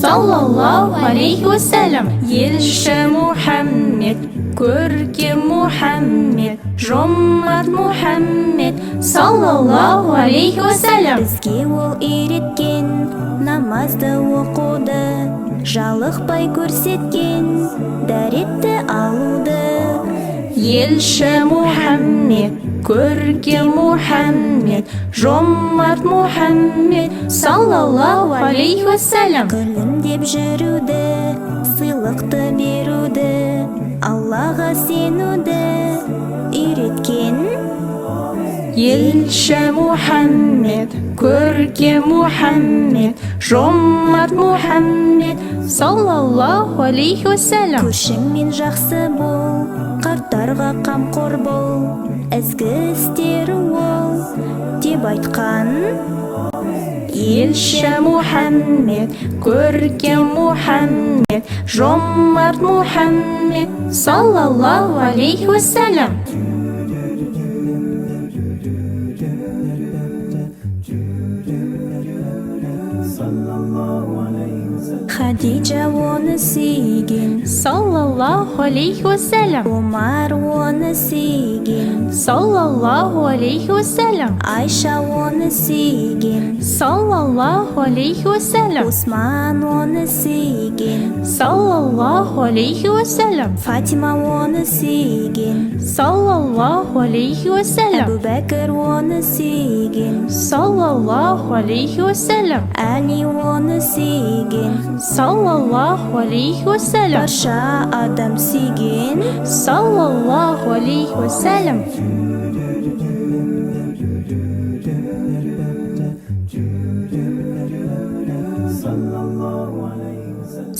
Sallallahu aleyhi ve sellem. Елші Мұхаммед, көркем Мұхаммед, жомарт Мұхаммед, саллаллаху алейхи ve sellem. Бізге ол үйреткен намазды оқуды, жалықпай көрсеткен дәретті алуды. Елші Мұхаммед, көркем Мұхаммед, жомарт Мұхаммед, саллаллаху алейхи ve sellem. Күлімдеп жүруді, сыйлықты беруді, Аллаға сенуді үйреткен. Елші Мұхаммед, көркем Мұхаммед, жомарт Мұхаммед, саллаллаху алейхи ve sellem. Көршіңмен жақсы бол, қарттарға қамқор бол, ізгі істері ол деп айтқан. Елші Мұхаммед, көркем Мұхаммед, жомарт Мұхаммед, саллаллаху алейхи ve sellem. Хадиджа оны сүйген, Саллаллаху алейхи ve sellem. Омар оны сүйген, Саллаллаху алейхи ve sellem. Айша оны сүйген, Саллаллаху алейхи ve sellem. Осман оны сүйген, Саллаллаху алейхи ve sellem. Фатима оны сүйген, Саллаллаху алейхи ve sellem. Әбу Бәкір оны сүйген, Саллаллаху алейхи ve sellem. Әли оны сүйген, Саллаллаху алейхи ve sellem. барша адам сүйген. Саллаллаху алейхи ve sellem.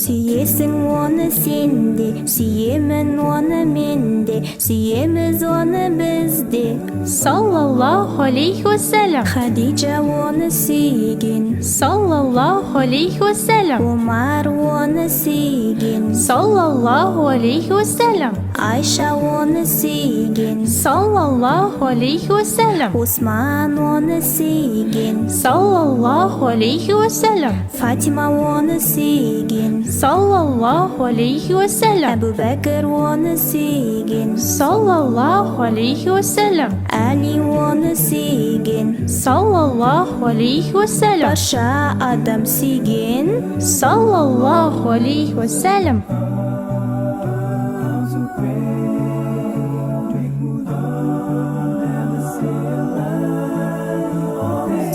Сүйесің оны сенде, сүйемін оны менде, сүйеміз оны бізде. Саллаллаху алейхи ve sellem. Хадиджа оны сүйген, Саллаллаху алейхи ve sellem. Омар оны сүйген, Саллаллаху алейхи ve sellem. Айша оны сүйген, Саллаллаху алейхи ve sellem. Осман оны сүйген, Саллаллаху алейхи ve sellem. Фатима оны сүйген, Саллаллаху алейхи ve sellem. Әбу Бәкір оны сүйген, Саллаллаху алейхи ve sellem. Әли оны сүйген, Саллаллаху алейхи ve sellem. барша адам сүйген. Саллаллаху алейхи ve sellem.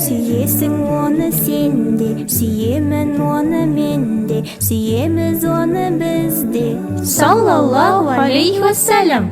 Сүйесің оны сенде, сүйемін оны менде, сүйеміз оны бізде. Саллаллаху алейхи ve sellem.